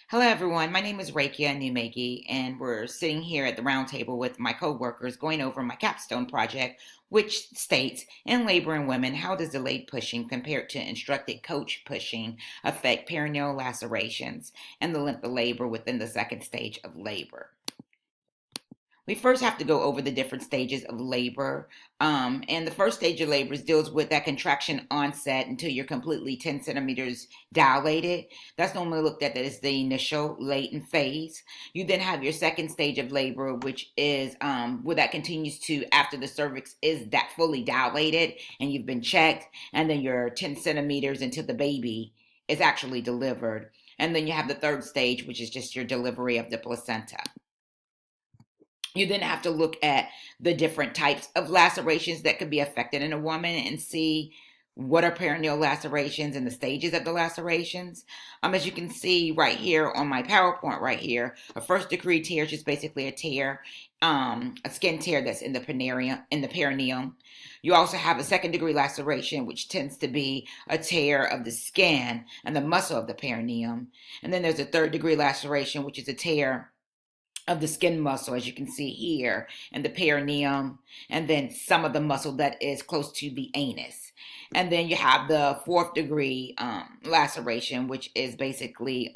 Hello, everyone. My name is Rakia Numegi, and we're sitting here at the round table with my coworkers going over my capstone project, which states in labor and women, how does delayed pushing compared to instructed coach pushing affect perineal lacerations and the length of labor within the second stage of labor? We first have to go over the different stages of labor. And the first stage of labor deals with that contraction onset until you're completely 10 centimeters dilated. That's normally looked at as the initial latent phase. You then have your second stage of labor, which is where that continues to after the cervix is that fully dilated and you've been checked, and then you're 10 centimeters until the baby is actually delivered. And then you have the third stage, which is just your delivery of the placenta. You then have to look at the different types of lacerations that could be affected in a woman and see what are perineal lacerations and the stages of the lacerations. As you can see right here on my PowerPoint right here, a first degree tear is just basically a tear, a skin tear that's in the perineum. You also have a second degree laceration, which tends to be a tear of the skin and the muscle of the perineum. And then there's a third degree laceration, which is a tear of the skin muscle, as you can see here, and the perineum, and then some of the muscle that is close to the anus. And then you have the fourth degree laceration, which is basically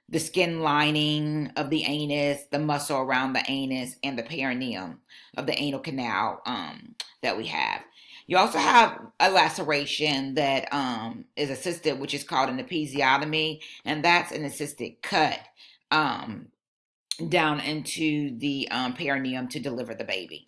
the skin lining of the anus, the muscle around the anus, and the perineum of the anal canal that we have. You also have a laceration that is assisted, which is called an episiotomy, and that's an assisted cut um, down into the perineum to deliver the baby.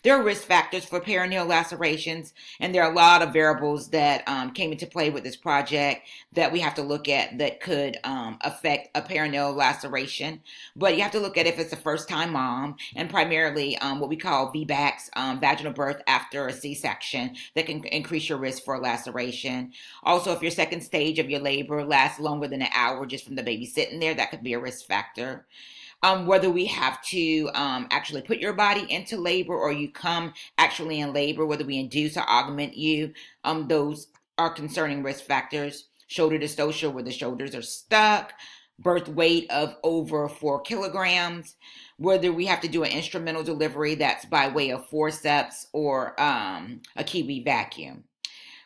There are risk factors for perineal lacerations, and there are a lot of variables that came into play with this project that we have to look at that could affect a perineal laceration. But you have to look at if it's a first time mom, and primarily what we call VBACs, vaginal birth after a C section, that can increase your risk for a laceration. Also, if your second stage of your labor lasts longer than an hour just from the baby sitting there, that could be a risk factor. Whether we have to actually put your body into labor or you come actually in labor, whether we induce or augment you, those are concerning risk factors. Shoulder dystocia, where the shoulders are stuck, birth weight of over 4 kilograms, whether we have to do an instrumental delivery that's by way of forceps or a kiwi vacuum,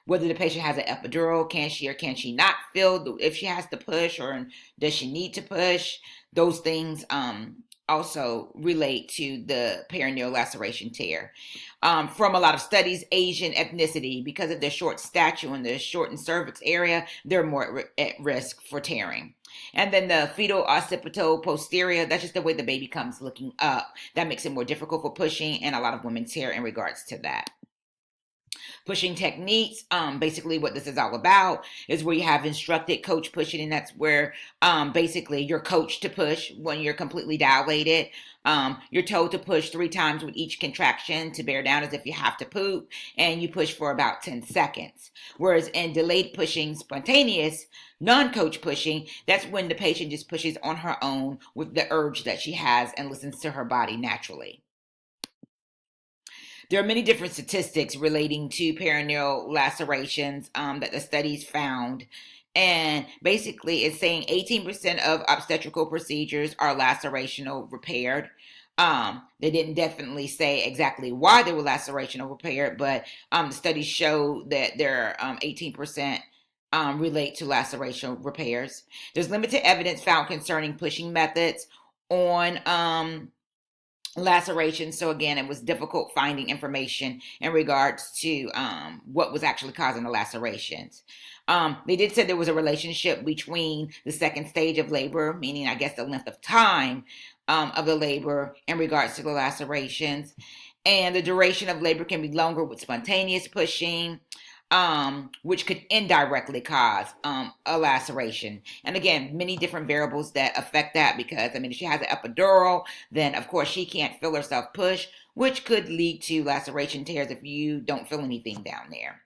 whether the patient has an epidural, can she or can she not feel if she has to push, or does she need to push. Those things also relate to the perineal laceration tear. From a lot of studies, Asian ethnicity, because of their short stature and the shortened cervix area, they're more at risk for tearing. And then the fetal occipital posterior, that's just the way the baby comes looking up. That makes it more difficult for pushing, and a lot of women tear in regards to that. Pushing techniques, basically what this is all about is where you have instructed coach pushing, and that's where basically you're coached to push when you're completely dilated. You're told to push 3 times with each contraction to bear down as if you have to poop, and you push for about 10 seconds. Whereas in delayed pushing, spontaneous, non-coach pushing, that's when the patient just pushes on her own with the urge that she has and listens to her body naturally. There are many different statistics relating to perineal lacerations that the studies found. And basically, it's saying 18% of obstetrical procedures are lacerational repaired. They didn't definitely say exactly why they were lacerational repaired, but the studies show that there are 18% relate to laceration repairs. There's limited evidence found concerning pushing methods on lacerations. So again, it was difficult finding information in regards to what was actually causing the lacerations. They did say there was a relationship between the second stage of labor, meaning I guess the length of time of the labor in regards to the lacerations, and the duration of labor can be longer with spontaneous pushing, which could indirectly cause a laceration. And again, many different variables that affect that, because I mean, if she has an epidural, then of course she can't feel herself push, which could lead to laceration tears if you don't feel anything down there.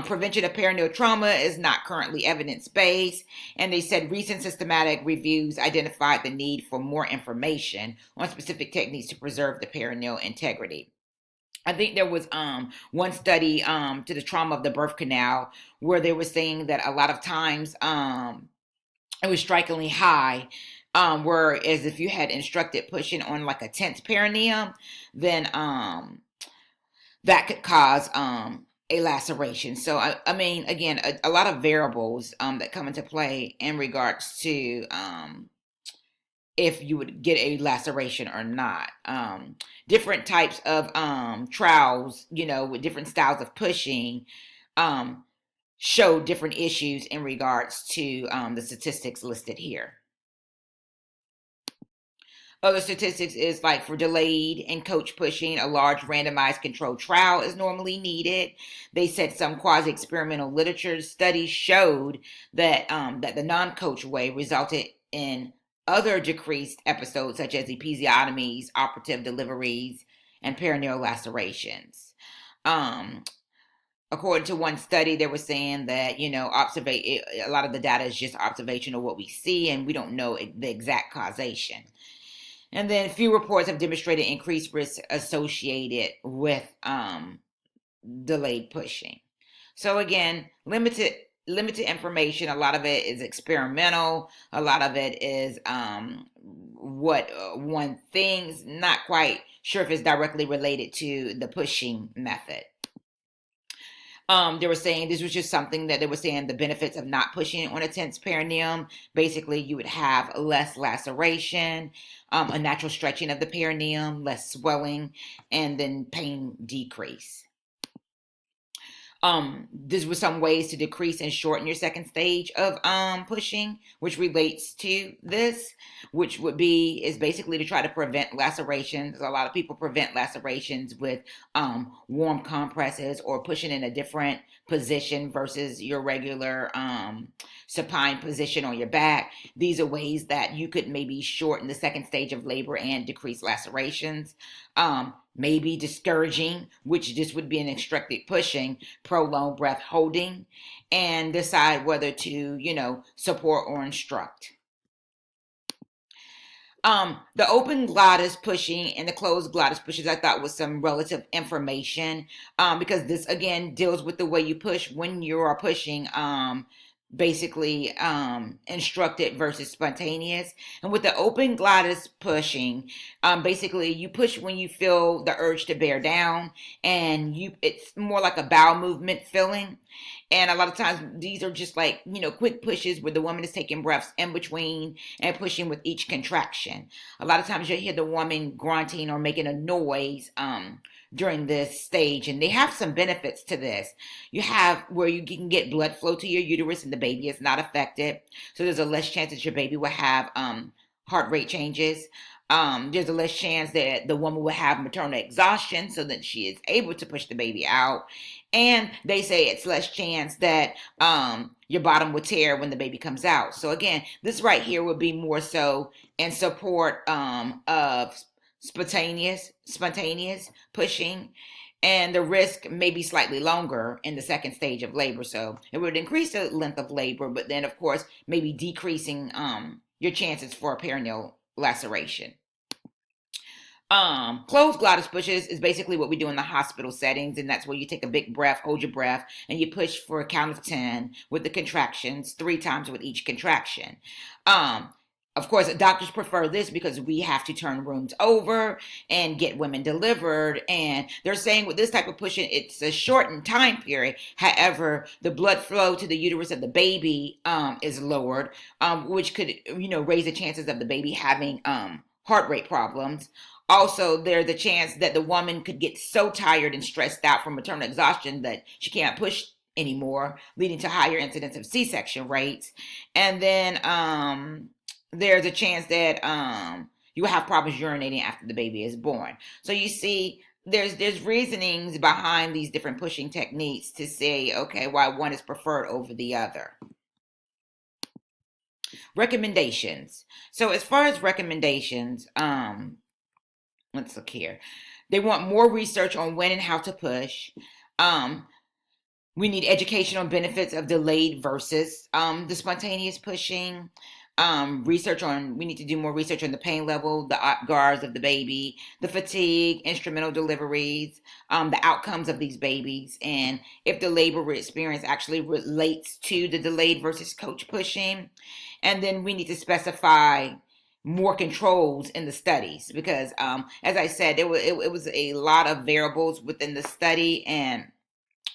Prevention of perineal trauma is not currently evidence-based, and they said recent systematic reviews identified the need for more information on specific techniques to preserve the perineal integrity. I think there was one study to the trauma of the birth canal where they were saying that a lot of times it was strikingly high. Whereas if you had instructed pushing on like a tense perineum, then that could cause a laceration. So I mean, again, a lot of variables that come into play in regards to if you would get a laceration or not. Different types of trials, with different styles of pushing, um, show different issues in regards to the statistics listed here. Other statistics is like for delayed and coach pushing, a large randomized controlled trial is normally needed. They said some quasi-experimental literature studies showed that the non-coach way resulted in other decreased episodes such as episiotomies, operative deliveries, and perineal lacerations. Um, According to one study, they were saying that a lot of the data is just observational, what we see, and we don't know the exact causation. And then few reports have demonstrated increased risk associated with delayed pushing. So again, limited information. A lot of it is experimental. A lot of it is what one thinks. Not quite sure if it's directly related to the pushing method. They were saying this was just something that they were saying the benefits of not pushing on a tense perineum. Basically, you would have less laceration, a natural stretching of the perineum, less swelling, and then pain decrease. This was some ways to decrease and shorten your second stage of pushing, which relates to this, which is basically to try to prevent lacerations. A lot of people prevent lacerations with warm compresses or pushing in a different position versus your regular supine position on your back. These are ways that you could maybe shorten the second stage of labor and decrease lacerations. Maybe discouraging, which this would be an instructed pushing, prolonged breath holding, and decide whether to, support or instruct. The open glottis pushing and the closed glottis pushes, I thought was some relative information, because this again deals with the way you push when you are pushing, basically instructed versus spontaneous. And with the open glottis pushing, basically you push when you feel the urge to bear down, and it's more like a bowel movement feeling. And a lot of times these are just like, quick pushes where the woman is taking breaths in between and pushing with each contraction. A lot of times you'll hear the woman grunting or making a noise during this stage, and they have some benefits to this. You have where you can get blood flow to your uterus and the baby is not affected. So there's a less chance that your baby will have heart rate changes. There's a less chance that the woman will have maternal exhaustion so that she is able to push the baby out. And they say it's less chance that your bottom will tear when the baby comes out. So again, this right here would be more so in support of spontaneous pushing, and the risk may be slightly longer in the second stage of labor. So it would increase the length of labor, but then of course maybe decreasing your chances for a perineal laceration. Closed glottis pushes is basically what we do in the hospital settings, and that's where you take a big breath, hold your breath, and you push for a count of 10 with the contractions, 3 times with each contraction. Of course, doctors prefer this because we have to turn rooms over and get women delivered. And they're saying with this type of pushing, it's a shortened time period. However, the blood flow to the uterus of the baby is lowered, which could, raise the chances of the baby having heart rate problems. Also, there's the chance that the woman could get so tired and stressed out from maternal exhaustion that she can't push anymore, leading to higher incidence of C-section rates. And then there's a chance that you will have problems urinating after the baby is born. So you see, there's reasonings behind these different pushing techniques to say, okay, why one is preferred over the other. Recommendations. So as far as recommendations, let's look here. They want more research on when and how to push. We need educational benefits of delayed versus the spontaneous pushing. We need to do more research on the pain level, the OPGARs of the baby, the fatigue, instrumental deliveries, the outcomes of these babies, and if the labor experience actually relates to the delayed versus coach pushing. And then we need to specify more controls in the studies because, as I said, it was a lot of variables within the study, and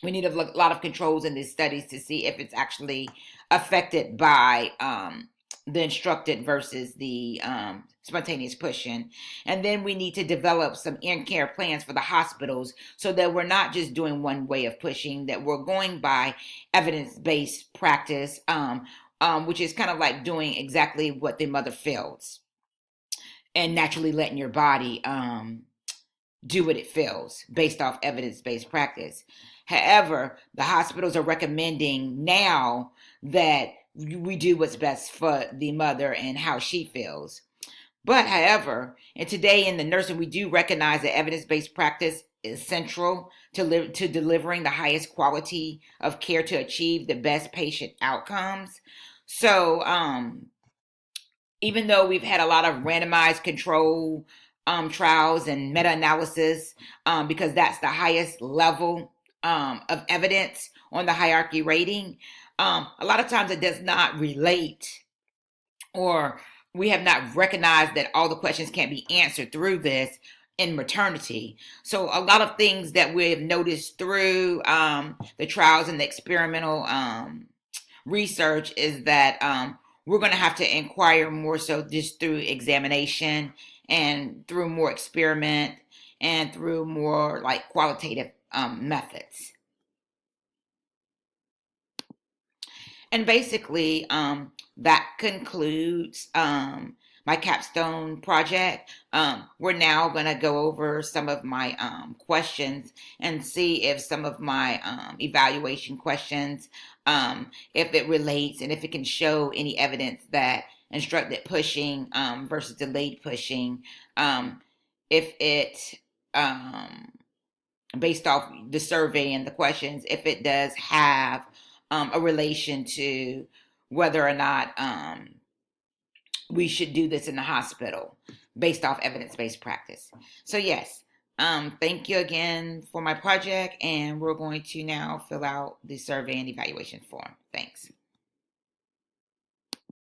we need a lot of controls in these studies to see if it's actually affected by the instructed versus the spontaneous pushing. And then we need to develop some in-care plans for the hospitals so that we're not just doing one way of pushing, that we're going by evidence-based practice, which is kind of like doing exactly what the mother feels and naturally letting your body do what it feels based off evidence-based practice. However, the hospitals are recommending now that we do what's best for the mother and how she feels. But however, and today in the nursing, we do recognize that evidence-based practice is central to delivering the highest quality of care to achieve the best patient outcomes. So, even though we've had a lot of randomized control trials and meta-analysis, because that's the highest level of evidence on the hierarchy rating, a lot of times it does not relate, or we have not recognized that all the questions can't be answered through this in maternity. So a lot of things that we've noticed through the trials and the experimental research is that we're going to have to inquire more so just through examination and through more experiment and through more like qualitative methods. And basically, that concludes my capstone project. We're now going to go over some of my questions and see if some of my evaluation questions, if it relates and if it can show any evidence that instructed pushing versus delayed pushing, if it, based off the survey and the questions, if it does have a relation to whether or not we should do this in the hospital based off evidence-based practice. So yes, thank you again for my project, and we're going to now fill out the survey and evaluation form. Thanks.